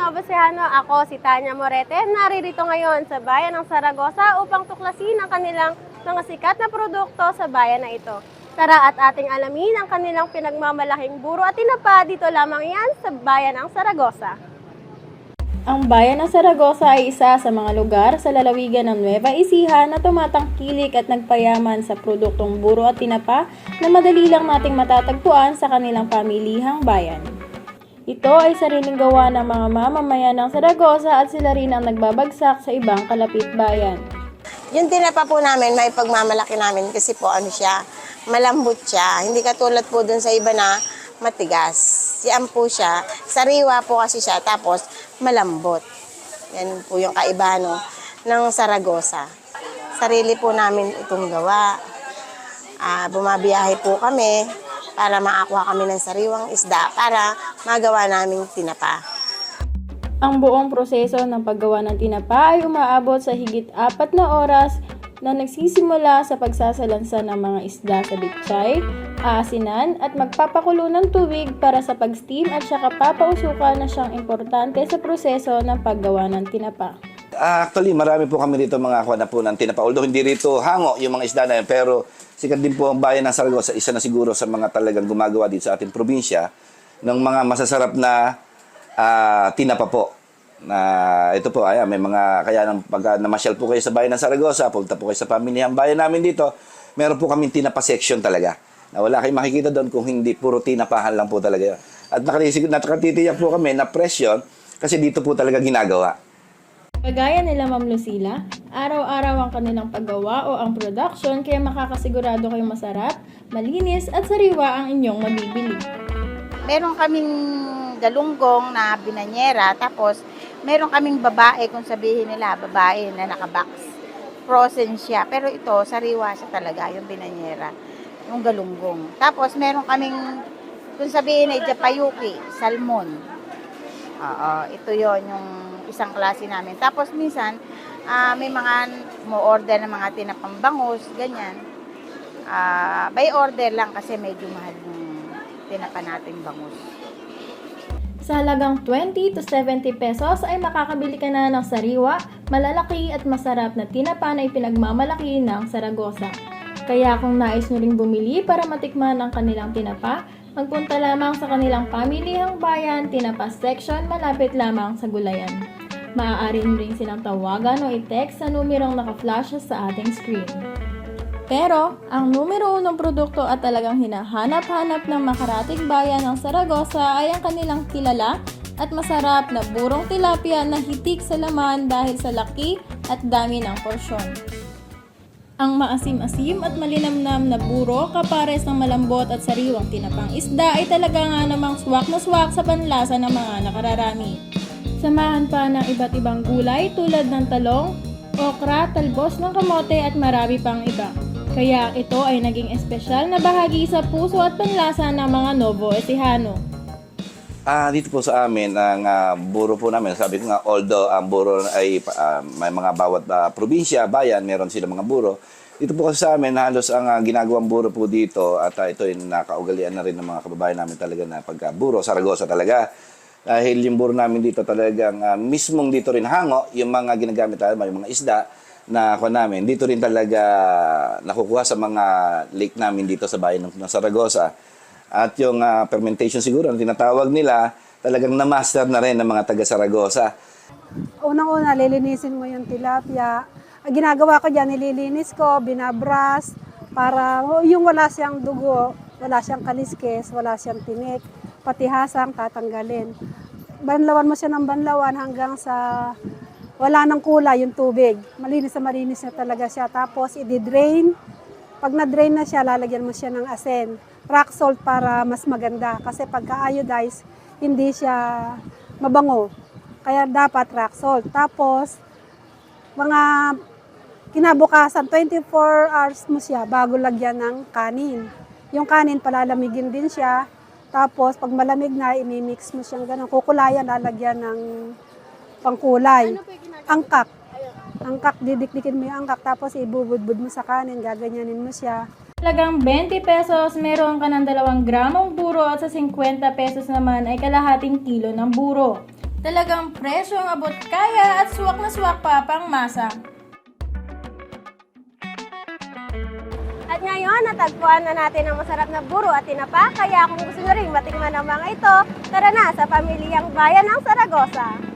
Nuevo Ecija. Ako si Tanya Morete, naririto ngayon sa bayan ng Zaragoza upang tuklasin ang kanilang mga sikat na produkto sa bayan na ito. Tara at ating alamin ang kanilang pinagmamalaking buro at tinapa. Dito lamang yan sa bayan ng Zaragoza. Ang bayan ng Zaragoza ay isa sa mga lugar sa lalawigan ng Nueva Ecija na tumatangkilik at nagpayaman sa produktong buro at tinapa na madali lang nating matatagpuan sa kanilang pamilihang bayan. Ito ay sariling gawa ng mga mamamayan ng Zaragoza at sila rin ang nagbabagsak sa ibang kalapit bayan. Yung tinapa po namin, may pagmamalaki namin kasi po siya, malambot siya. Hindi katulad po dun sa iba na matigas. Yan po siya, sariwa po kasi siya, tapos malambot. Yan po yung kaiba ng Zaragoza. Sarili po namin itong gawa. Bumabiyahe po kami para makakuha kami ng sariwang isda para magawa naming tinapa. Ang buong proseso ng paggawa ng tinapa ay umaabot sa higit 4 na oras na nagsisimula sa pagsasalansan ng mga isda sa bitchay, aasinan at magpapakulo ng tubig para sa pag-steam at saka papausukan na siyang importante sa proseso ng paggawa ng tinapa. Actually, marami po kami dito mga kuha na po ng tinapa. Although hindi rito hango yung mga isda na yan, pero sikat din po ang bayan ng Zaragoza. Isa na siguro sa mga talagang gumagawa dito sa ating probinsya ng mga masasarap na tinapa po. Ito po, may mga, kaya pag namasyal po kayo sa bayan ng Zaragoza, punta po kayo sa pamilihang bayan namin dito, meron po kaming tinapa section talaga. Na wala kayong makikita doon kung hindi, puro tinapahan lang po talaga yun. At nakatitiyak po kami na presyon kasi dito po talaga ginagawa. Kagaya nila Ma'am Lucila, araw-araw ang kanilang paggawa o ang production kaya makakasigurado kayong masarap, malinis at sariwa ang inyong mabibili. Meron kaming galunggong na binanyera, tapos meron kaming babae, kung sabihin nila, babae na nakabox. Frozen siya, pero ito, sariwa siya talaga, yung binanyera, yung galunggong. Tapos meron kaming, kung sabihin ay japayuki, salmon. Ito yon yung isang klase namin. Tapos minsan, may mga mo-order ng mga tinapang bangus, ganyan. By order lang kasi medyo mahal yung tinapa nating bangus. Sa halagang 20 to 70 pesos ay makakabili ka na ng sariwa, malalaki at masarap na tinapa na ipinagmamalaki ng Zaragoza. Kaya kung nais nyo ring bumili para matikman ang kanilang tinapa, magpunta lamang sa kanilang pamilihang bayan tinapa section malapit lamang sa gulayan. Maaari nyo rin silang tawagan o i-text sa numerong naka-flash sa ating screen. Pero, ang numero 1 produkto at talagang hinahanap-hanap ng makarating bayan ng Zaragoza ay ang kanilang kilala at masarap na burong tilapia na hitik sa laman dahil sa laki at dami ng porsyon. Ang maasim-asim at malinamnam na buro kapares ng malambot at sariwang tinapang isda ay talaga nga namang swak na swak sa panlasa ng mga nakararami. Samahan pa ng iba't ibang gulay tulad ng talong, okra, talbos ng kamote at marami pang iba. Kaya ito ay naging espesyal na bahagi sa puso at panlasa ng mga Nuevo Ecijano. Dito po sa amin, ang buro po namin, sabi ko nga, although ang buro ay may mga bawat probinsya, bayan, meron sila mga buro. Dito po kasi sa amin, halos ang ginagawang buro po dito at ito ay nakaugalian na rin ng mga kababayan namin talaga na pagka-buro, Zaragoza talaga. Dahil yung buro namin dito talagang mismong dito rin hango, yung mga ginagamit namin, yung mga isda, na ako namin, dito rin talaga nakukuha sa mga lake namin dito sa bayan ng Zaragoza. At yung fermentation siguro, ang tinatawag nila, talagang na-master na rin ng mga taga-Zaragoza. Unang-una, lilinisin mo yung tilapia. Ang ginagawa ko dyan, nililinis ko, binabras, para yung wala siyang dugo, wala siyang kaliskes, wala siyang tinik, pati hasang tatanggalin. Banlawan mo siya ng banlawan hanggang sa wala nang kulay yung tubig. Malinis na talaga siya. Tapos, i-drain. Pag na-drain na siya, lalagyan mo siya ng asin. Rock salt para mas maganda. Kasi pagka-iodize, hindi siya mabango. Kaya dapat rock salt. Tapos, mga kinabukasan, 24 hours mo siya bago lagyan ng kanin. Yung kanin, palalamigin din siya. Tapos, pag malamig na, imimix mo siyang ganun. Kukulayan, lalagyan ng pangkulay. Angkak. Angkak, didikdikin mo yung angkak, tapos ibubudbud mo sa kanin, gaganyanin mo siya. Talagang 20 pesos, meron ka ng 2 gramong buro at sa 50 pesos naman ay kalahating kilo ng buro. Talagang presyo ang abot kaya at suwak na suwak pa pang masa. At ngayon, natagpuan na natin ang masarap na buro at tinapa, kaya kung gusto nyo rin matikman ang mga ito, tara na sa Pamilyang Bayan ng Saragosa.